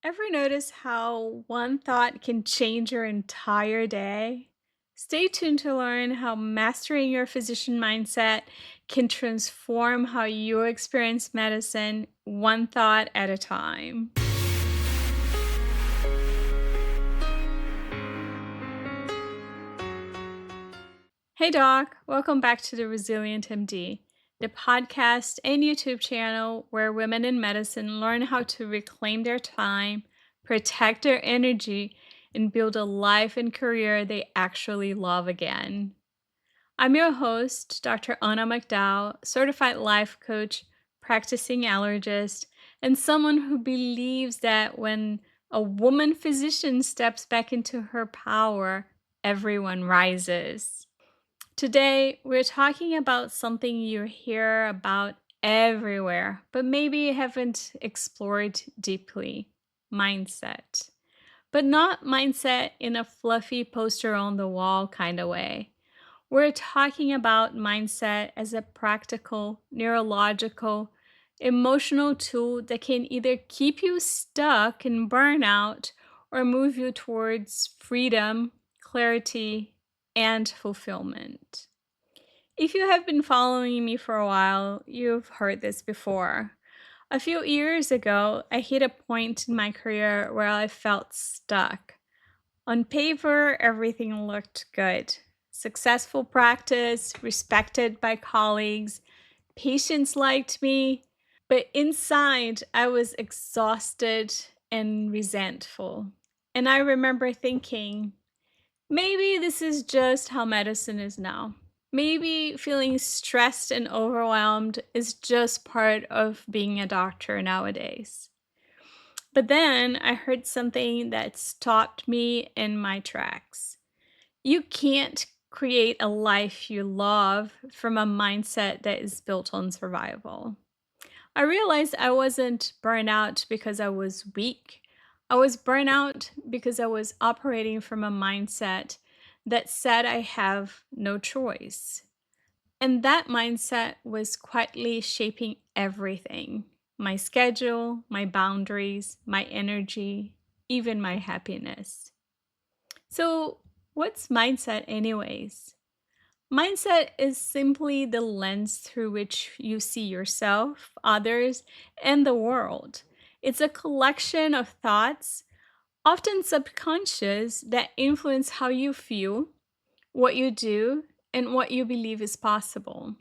Ever notice how one thought can change your entire day? Stay tuned to learn how mastering your physician mindset can transform how you experience medicine one thought at a time. Hey, Doc, welcome back to the Resilient MD, the podcast and YouTube channel where women in medicine learn how to reclaim their time, protect their energy, and build a life and career they actually love again. I'm your host, Dr. Anna MacDowell, certified life coach, practicing allergist, and someone who believes that when a woman physician steps back into her power, everyone rises. Today, we're talking about something you hear about everywhere, but maybe you haven't explored deeply: mindset. But not mindset in a fluffy poster on the wall kind of way. We're talking about mindset as a practical, neurological, emotional tool that can either keep you stuck in burnout or move you towards freedom, clarity, and fulfillment. If you have been following me for a while, you've heard this before. A few years ago, I hit a point in my career where I felt stuck. On paper, everything looked good: successful practice, respected by colleagues, patients liked me. But inside, I was exhausted and resentful. And I remember thinking, maybe this is just how medicine is now. Maybe feeling stressed and overwhelmed is just part of being a doctor nowadays. But then I heard something that stopped me in my tracks. You can't create a life you love from a mindset that is built on survival. I realized I wasn't burnt out because I was weak. I was burnt out because I was operating from a mindset that said I have no choice. And that mindset was quietly shaping everything: my schedule, my boundaries, my energy, even my happiness. So, what's mindset, anyways? Mindset is simply the lens through which you see yourself, others, and the world. It's a collection of thoughts, often subconscious, that influence how you feel, what you do, and what you believe is possible.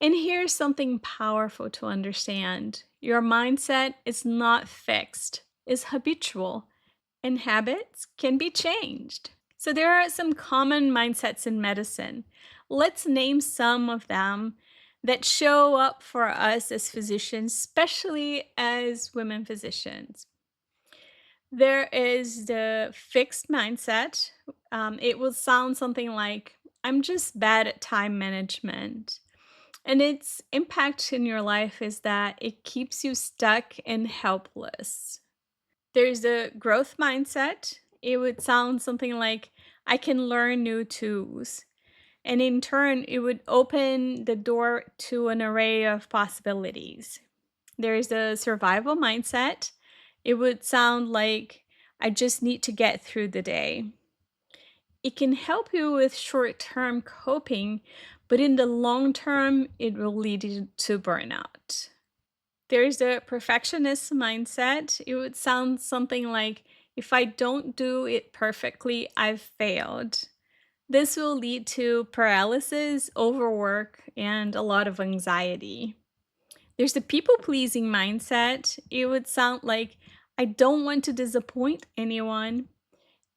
And here's something powerful to understand: your mindset is not fixed, it's habitual, and habits can be changed. So, there are some common mindsets in medicine. Let's name some of them that show up for us as physicians, especially as women physicians. There is the fixed mindset. It will sound something like, I'm just bad at time management. And its impact in your life is that it keeps you stuck and helpless. There's a growth mindset. It would sound something like, I can learn new tools. And in turn, it would open the door to an array of possibilities. There's a survival mindset. It would sound like, I just need to get through the day. It can help you with short term coping, but in the long term, it will lead you to burnout. There's a perfectionist mindset. It would sound something like, if I don't do it perfectly, I've failed. This will lead to paralysis, overwork, and a lot of anxiety. There's the people pleasing mindset. It would sound like, I don't want to disappoint anyone.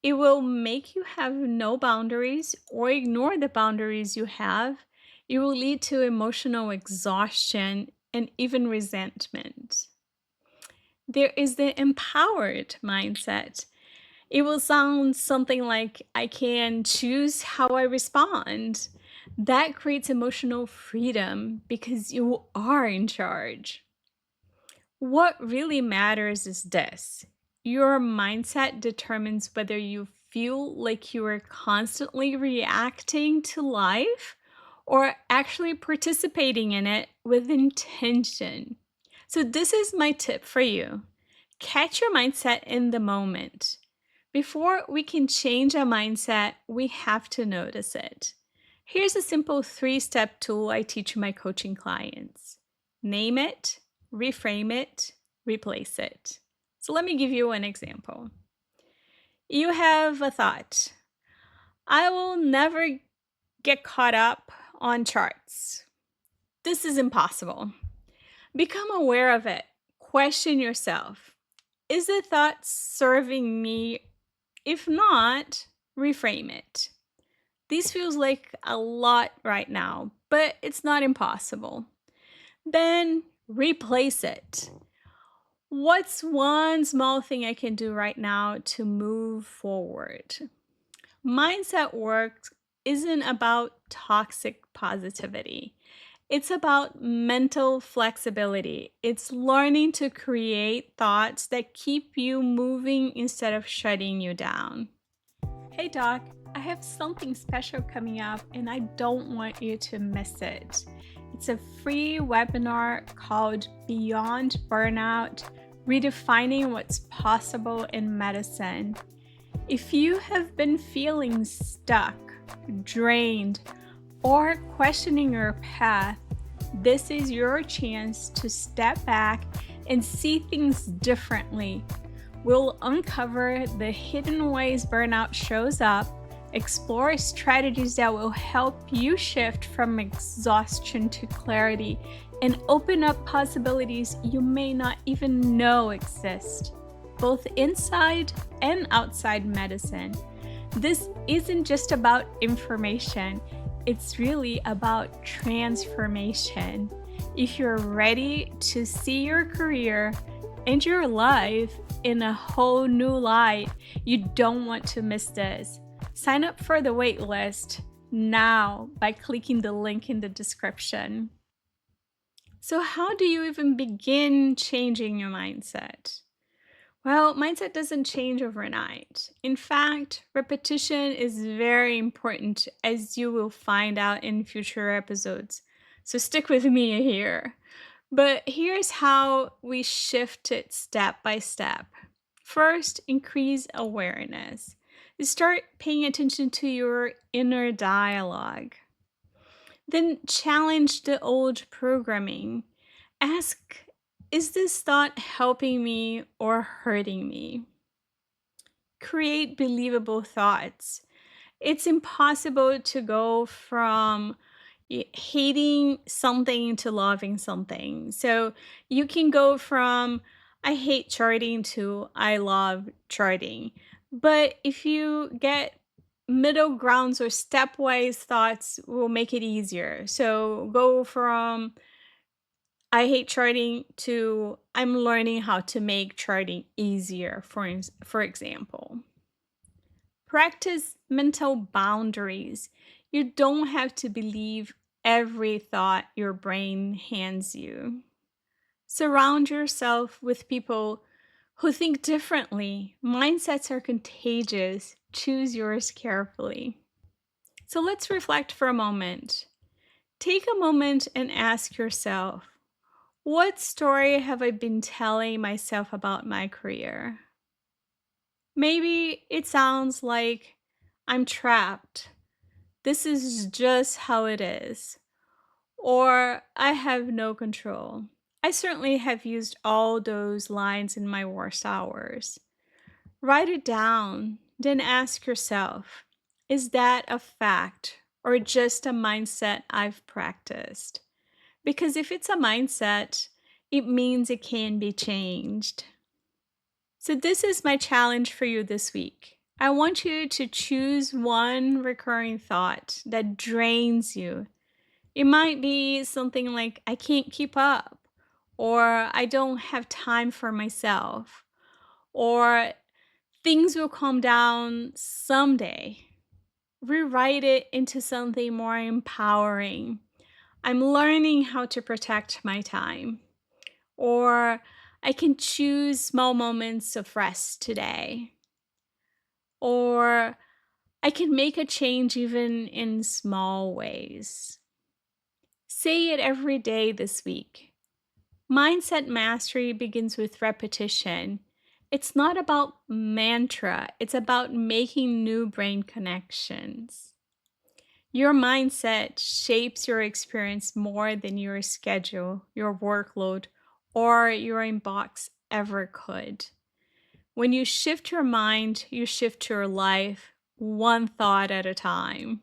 It will make you have no boundaries or ignore the boundaries you have. It will lead to emotional exhaustion and even resentment. There is the empowered mindset. It will sound something like, I can choose how I respond. That creates emotional freedom because you are in charge. What really matters is this: your mindset determines whether you feel like you are constantly reacting to life or actually participating in it with intention. So, this is my tip for you: Catch your mindset in the moment. Before we can change a mindset, we have to notice it. Here's a simple 3-step tool I teach my coaching clients: name it, reframe it, replace it. So let me give you an example. You have a thought: I will never get caught up on charts. This is impossible. Become aware of it. Question yourself: is the thought serving me? If not, reframe it. This feels like a lot right now, but it's not impossible. Then replace it. What's one small thing I can do right now to move forward? Mindset work isn't about toxic positivity. It's about mental flexibility. It's learning to create thoughts that keep you moving instead of shutting you down. Hey, Doc, I have something special coming up and I don't want you to miss it. It's a free webinar called Beyond Burnout: Redefining What's Possible in Medicine. If you have been feeling stuck, drained, or questioning your path, this is your chance to step back and see things differently. We'll uncover the hidden ways burnout shows up, explore strategies that will help you shift from exhaustion to clarity, and open up possibilities you may not even know exist, both inside and outside medicine. This isn't just about information, it's really about transformation. If you're ready to see your career and your life in a whole new light, you don't want to miss this. Sign up for the wait list now by clicking the link in the description. So, how do you even begin changing your mindset? Well, mindset doesn't change overnight. In fact, repetition is very important, as you will find out in future episodes. So stick with me here. But here's how we shift it step by step. First, increase awareness. You start paying attention to your inner dialogue. Then challenge the old programming. Ask, is this thought helping me or hurting me? Create believable thoughts. It's impossible to go from hating something to loving something. So you can go from I hate charting to I love charting. But if you get middle grounds or stepwise thoughts, will make it easier. So go from I hate charting to I'm learning how to make charting easier, for example. Practice mental boundaries. You don't have to believe every thought your brain hands you. Surround yourself with people who think differently. Mindsets are contagious. Choose yours carefully. So let's reflect for a moment. Take a moment and ask yourself, what story have I been telling myself about my career? Maybe it sounds like I'm trapped. This is just how it is. Or I have no control. I certainly have used all those lines in my worst hours. Write it down, then ask yourself, is that a fact or just a mindset I've practiced? Because if it's a mindset, it means it can be changed. So, this is my challenge for you this week. I want you to choose one recurring thought that drains you. It might be something like, I can't keep up, or I don't have time for myself, or things will calm down someday. Rewrite it into something more empowering. I'm learning how to protect my time. Or I can choose small moments of rest today. Or I can make a change even in small ways. Say it every day this week. Mindset mastery begins with repetition. It's not about mantra, it's about making new brain connections. Your mindset shapes your experience more than your schedule, your workload, or your inbox ever could. When you shift your mind, you shift your life one thought at a time.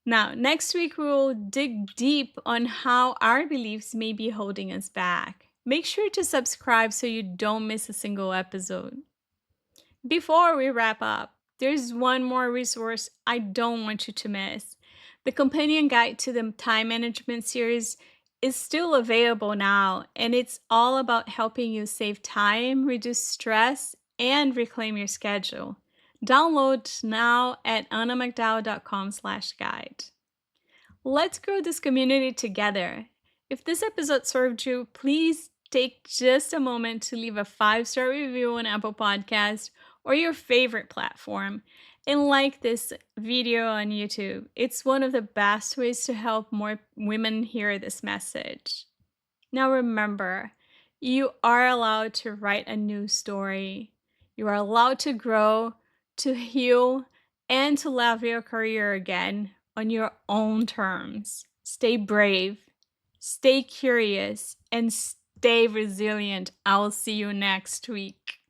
Now, next week, we will dig deep on how our beliefs may be holding us back. Make sure to subscribe so you don't miss a single episode. Before we wrap up, there's one more resource I don't want you to miss. The companion guide to the time management series is still available now, and it's all about helping you save time, reduce stress, and reclaim your schedule. Download now at annamacdowell.com/guide. Let's grow this community together. If this episode served you, please take just a moment to leave a 5-star review on Apple Podcast or your favorite platform and like this video on YouTube. It's one of the best ways to help more women hear this message. Now remember, you are allowed to write a new story. You are allowed to grow, to heal, and to love your career again on your own terms. Stay brave, stay curious, and stay resilient. I'll see you next week.